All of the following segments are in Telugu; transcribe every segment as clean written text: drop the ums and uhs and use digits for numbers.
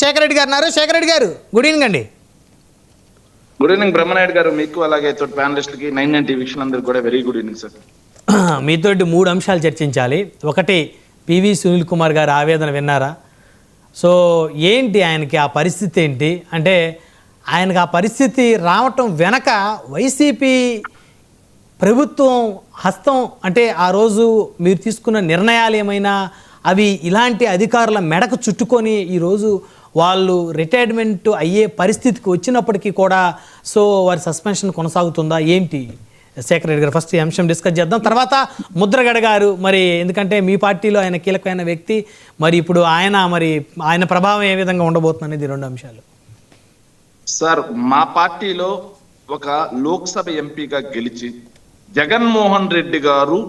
శేఖర్ రెడ్డి గారు ఉన్నారు. శేఖర్ రెడ్డి గారు గుడ్ ఈవినింగ్ అండి. గుడ్ ఈవినింగ్ బ్రహ్మనాయుడు గారు, మీకు అలాగే తోటి ప్యానలిస్ట్కి 990 వీక్షకులందరికీ కూడా వెరీ గుడ్ ఈవినింగ్ సార్. మీతోటి 3 అంశాలు చర్చించాలి. ఒకటి, పివి సునీల్ కుమార్ గారి ఆవేదన విన్నారా? సో ఏంటి ఆయనకి ఆ పరిస్థితి ఏంటి అంటే, ఆయనకు ఆ పరిస్థితి రావటం వెనక వైసీపీ ప్రభుత్వం హస్తం అంటే ఆ రోజు మీరు తీసుకున్న నిర్ణయాలు ఏమైనా అవి ఇలాంటి అధికారుల మెడకు చుట్టుకొని ఈరోజు వాళ్ళు రిటైర్మెంట్ అయ్యే పరిస్థితికి వచ్చినప్పటికీ కూడా సో వారి సస్పెన్షన్ కొనసాగుతుందా ఏంటి? శేఖర్ రెడ్డి గారు ఫస్ట్ ఈ అంశం డిస్కస్ చేద్దాం. తర్వాత ముద్రగడ గారు, మరి ఎందుకంటే మీ పార్టీలో ఆయన కీలకమైన వ్యక్తి, మరి ఇప్పుడు ఆయన ప్రభావం ఏ విధంగా ఉండబోతుంది అనేది 2 అంశాలు. సార్, మా పార్టీలో ఒక లోక్సభ ఎంపీగా గెలిచి జగన్మోహన్ రెడ్డి గారు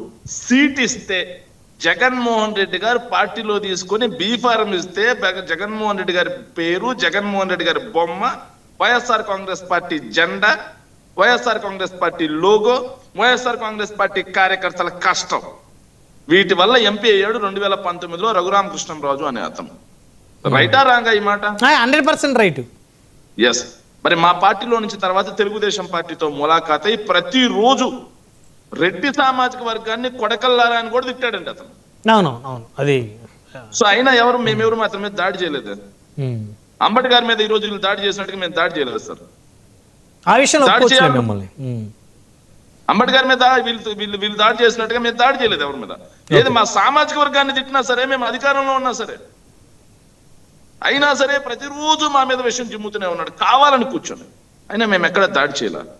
సీట్ ఇస్తే జగన్మోహన్ రెడ్డి గారు పార్టీలో తీసుకొని బీఫారం ఇస్తే జగన్మోహన్ రెడ్డి గారి పేరు, జగన్మోహన్ రెడ్డి గారి బొమ్మ, వైఎస్ఆర్ కాంగ్రెస్ పార్టీ జెండా, YSR Congress party logo, YSR Congress party కార్యకర్తల కష్టం, వీటి వల్ల ఎంపీ అయ్యాడు 2019లో రఘురామకృష్ణంరాజు అనే అతను. రైటా రాంగా ఈ మాట? 100% రైట్. ఎస్. మరి మా పార్టీలో నుంచి తర్వాత తెలుగుదేశం పార్టీతో ములాఖాతై ప్రతిరోజు రెడ్డి సామాజిక వర్గాన్ని కొడకల్లారా అని కూడా తిట్టాడండి అతను. అవును, అది సో అయినా మేమెవరు మాత్రం మీద దాడి చేయలేదు. అంబేద్కర్ మీద ఈ రోజు వీళ్ళు దాడి చేసినట్టుగా మేము దాడి చేయలేదు సార్. ఆ విషయంలో అంబేద్కర్ మీద వీళ్ళు దాడి చేసినట్టుగా మేము దాడి చేయలేదు ఎవరి మీద. ఏది మా సామాజిక వర్గాన్ని తిట్టినా సరే, మేము అధికారంలో ఉన్నా సరే, అయినా సరే ప్రతిరోజు మా మీద విషయం జిమ్ముతూనే ఉన్నాడు కావాలని కూర్చొని. అయినా మేము ఎక్కడ దాడి చేయలేదు.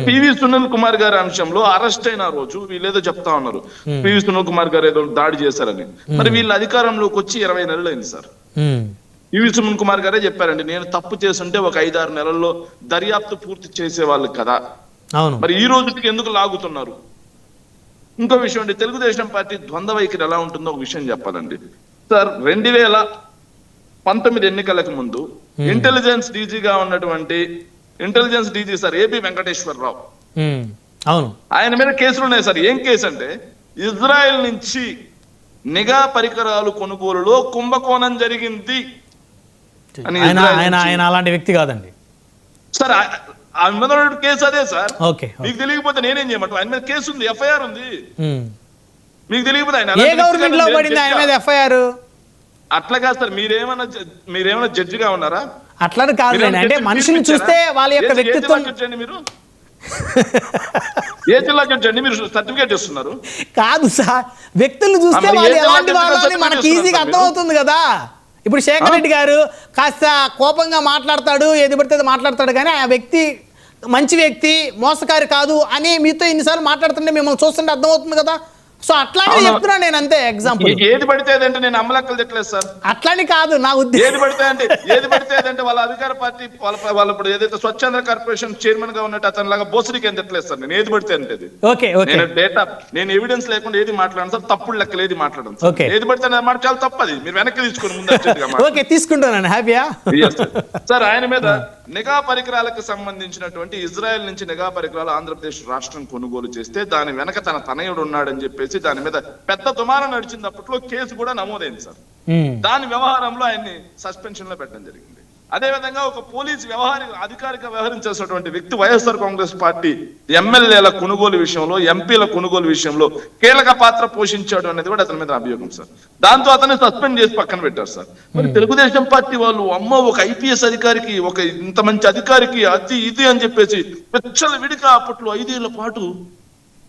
పివి సునీల్ కుమార్ గారి అంశంలో అరెస్ట్ అయిన రోజు వీళ్ళేదో చెప్తా ఉన్నారు, పివి సునీల్ కుమార్ గారు ఏదో దాడి చేశారని. మరి వీళ్ళ అధికారంలోకి వచ్చి 20 నెలలు అయింది సార్. పివి సునీల్ కుమార్ గారే చెప్పారండి, నేను తప్పు చేస్తుంటే ఒక 5-6 నెలల్లో దర్యాప్తు పూర్తి చేసేవాళ్ళు కదా. మరి ఈ రోజుకి ఎందుకు లాగుతున్నారు? ఇంకో విషయం అండి, తెలుగుదేశం పార్టీ ద్వంద్వ వైఖరి ఎలా ఉంటుందో ఒక విషయం చెప్పాలండి సార్. 2019 ఎన్నికలకు ముందు ఇంటెలిజెన్స్ డీజీగా ఉన్నటువంటి intelligence DG sir AP Venkateswara Rao, అవును, ఆయన మీద కేసులు ఉన్నాయి సార్. ఏం కేసు అంటే, ఇజ్రాయెల్ నుంచి నిఘా పరికరాలు కొనుగోలులో కుంభకోణం జరిగింది అని. ఆయన అలాంటి వ్యక్తి కాదండి సార్. ఆయన మీద కేసు అదే సార్. మీకు తెలియకపోతే నేనేం చేయమంటా? ఆయన మీద కేసు ఉంది, ఎఫ్ఐఆర్ ఉంది. మీకు తెలియకపోతే ఆయన ఎఫ్ఐఆర్ అట్లాగా సార్. మీరేమన్నా జడ్జిగా ఉన్నారా? అట్లా కాదు, అంటే మనుషుల్ని చూస్తే వాళ్ళ యొక్క వ్యక్తిత్వం. మీరు ఏ జిల్లా జడ్జి అండి? మీరు సర్టిఫికేట్ ఇస్తున్నారు కాదు సార్, వ్యక్తులను చూస్తే వాళ్ళు ఎలాంటి వాళ్ళని మనకి ఈజీగా అర్థమవుతుంది కదా. ఇప్పుడు శేఖర్ రెడ్డి గారు కాస్త కోపంగా మాట్లాడతాడు, ఏది పడితే మాట్లాడతాడు, కానీ ఆ వ్యక్తి మంచి వ్యక్తి, మోసకారి కాదు అని మీతో ఎన్నిసార్లు మాట్లాడుతుంటే మిమ్మల్ని చూస్తుంటే అర్థమవుతుంది కదా. సో అట్లానే చెప్తున్నాను నేను, అంతే. ఎగ్జాంపుల్ ఏది పడితే అంటే నేను అమ్మలక్కలు తిట్టలేదు సార్. అట్లాని కాదు నా ఉద్దేశం. ఏది పడితే అంటే వాళ్ళ అధికార పార్టీ వాళ్ళ ఇప్పుడు ఏదైతే స్వచ్ఛంద కార్పొరేషన్ చైర్మన్ గా ఉన్నట్టు అతను లాగా బోసరికి ఏం తిట్టలేదు సార్. నేను ఏది పడితే అంటే నేను డేటా, నేను ఎవిడెన్స్ లేకుండా ఏది మాట్లాడను సార్. తప్పుడు లెక్కలు ఏది మాట్లాడను సార్. ఏది పడితే మాట చాలా తప్పది. మీరు వెనక్కి తీసుకుని ముందు తీసుకుంటాను హ్యాపీయా సార్. ఆయన మీద నిఘా పరికరాలకు సంబంధించినటువంటి ఇజ్రాయెల్ నుంచి నిఘా పరికరాలు ఆంధ్రప్రదేశ్ రాష్ట్రం కొనుగోలు చేస్తే దాని వెనక తన తనయుడు ఉన్నాడని చెప్పేసి దాని మీద పెద్ద దుమారం నడిచింది. అప్పట్లో కేసు కూడా నమోదైంది సార్. దాని వ్యవహారంలో ఆయన్ని సస్పెన్షన్ లో పెట్టడం జరిగింది. అదే విధంగా ఒక పోలీస్ అధికారిక వ్యవహరించాల్సినటువంటి వ్యక్తి వైఎస్ఆర్ కాంగ్రెస్ పార్టీ ఎమ్మెల్యేల కొనుగోలు విషయంలో, ఎంపీల కొనుగోలు విషయంలో కీలక పాత్ర పోషించాడు అనేది కూడా అతని మీద అభియోగం సార్. దాంతో అతన్ని సస్పెండ్ చేసి పక్కన పెట్టారు సార్. మరి తెలుగుదేశం పార్టీ వాళ్ళు ఒక ఐపీఎస్ అధికారికి, ఒక ఇంత మంచి అధికారికి అది ఇది అని చెప్పేసి పెచ్చల విడిగా అప్పట్లో 5 ఏళ్ల పాటు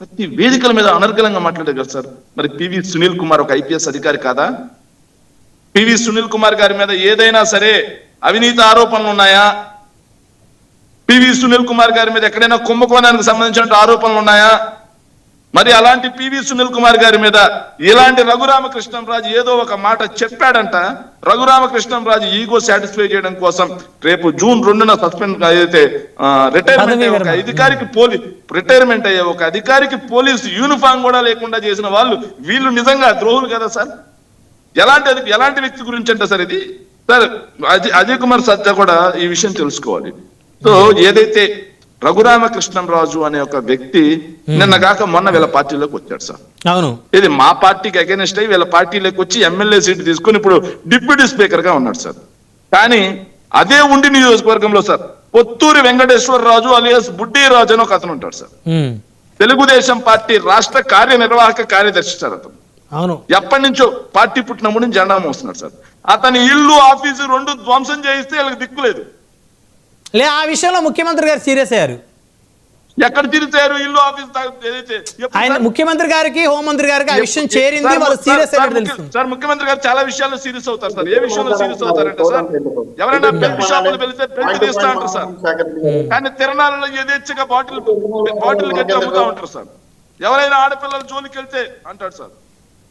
ప్రతి వేదికల మీద అనర్గళంగా మాట్లాడారు కదా సార్. మరి పివి సునీల్ కుమార్ ఒక ఐపీఎస్ అధికారి కాదా? పివి సునీల్ కుమార్ గారి మీద ఏదైనా సరే అవినీతి ఆరోపణలు ఉన్నాయా? పివి సునీల్ కుమార్ గారి మీద ఎక్కడైనా కుంభకోణానికి సంబంధించిన ఆరోపణలు ఉన్నాయా? మరి అలాంటి పివి సునీల్ కుమార్ గారి మీద ఇలాంటి రఘురామకృష్ణంరాజు ఏదో ఒక మాట చెప్పాడంట. రఘురామకృష్ణంరాజు ఈగో సాటిస్ఫై చేయడం కోసం రేపు జూన్ 2న సస్పెండ్ అయితే రిటైర్మెంట్ అయ్యే ఒక అధికారికి రిటైర్మెంట్ అయ్యే ఒక అధికారికి పోలీసు యూనిఫామ్ కూడా లేకుండా చేసిన వాళ్ళు వీళ్ళు నిజంగా ద్రోహులు కదా సార్. ఎలాంటి వ్యక్తి గురించి అంటే సార్ ఇది సార్. అజయ్ కుమార్ సత్య కూడా ఈ విషయం తెలుసుకోవాలి. సో ఏదైతే రఘురామకృష్ణంరాజు అనే ఒక వ్యక్తి నిన్నగాక మొన్న వీళ్ళ పార్టీలోకి వచ్చాడు సార్. అవును, ఇది మా పార్టీకి అగైనెస్ట్ అయ్యి వీళ్ళ పార్టీలోకి వచ్చి ఎమ్మెల్యే సీట్ తీసుకుని ఇప్పుడు డిప్యూటీ స్పీకర్ గా ఉన్నాడు సార్. కానీ అదే ఉండి నియోజకవర్గంలో సార్ పొత్తూరి వెంకటేశ్వరరాజు అలియాస్ బుడ్డి రాజు అని ఒక అతను ఉంటాడు సార్. ఉమ్, తెలుగుదేశం పార్టీ రాష్ట్ర కార్యనిర్వాహక కార్యదర్శి సార్ అతను. అవును. ఎప్పటి నుంచో పార్టీ పుట్టినప్పుడు నుంచి జెండా మోస్తున్నాడు సార్. అతని ఇల్లు ఆఫీసు రెండు ధ్వంసం చేయిస్తే వీళ్ళకి దిక్కులేదు. ఆ విషయంలో ముఖ్యమంత్రి గారు సీరియస్ అయ్యారు. ఎక్కడ తిరుగుతారు ఇల్లు ఆఫీస్ ఏదైతే ఆయన ముఖ్యమంత్రి గారికి హోంమంత్రి గారికి ఆ విషయం చేరింది, వాళ్ళు సీరియస్ అయ్యారు తెలుస్తుంది సార్. ముఖ్యమంత్రి గారు చాలా విషయాల్లో సీరియస్ అవుతారు సార్. ఏ విషయంలో సీరియస్ అవుతారంటే సార్, ఎవరైనా బెల్ట్ షాపులు వెళితే బెల్ట్ తీస్తా అంటారు సార్. కానీ తిరణాలలో యథేచ్ఛగా బాటిల్ కట్టి అమ్ముతా ఉంటారు సార్. ఎవరైనా ఆడపిల్లల జోలికి వెళ్తే అంటాడు సార్.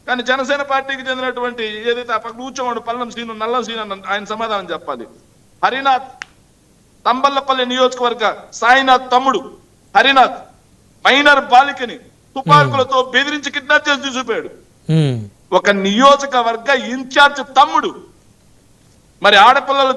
కానీ జనసేన పార్టీకి చెందినటువంటి ఏదైతే ఆ పక్క కూర్చోవాడు పల్లం శ్రీను నల్లం శ్రీను ఆయన సమాధానం చెప్పాలి. హరినాథ్ తంబల్లపల్లి నియోజకవర్గ సాయినాథ్ తమ్ముడు హరినాథ్ మైనర్ బాలికని తుపాకులతో బెదిరించి కిడ్నాప్ చేసి తీసుకుపోయాడు. ఒక నియోజకవర్గ ఇన్ఛార్జ్ తమ్ముడు మరి ఆడపిల్లల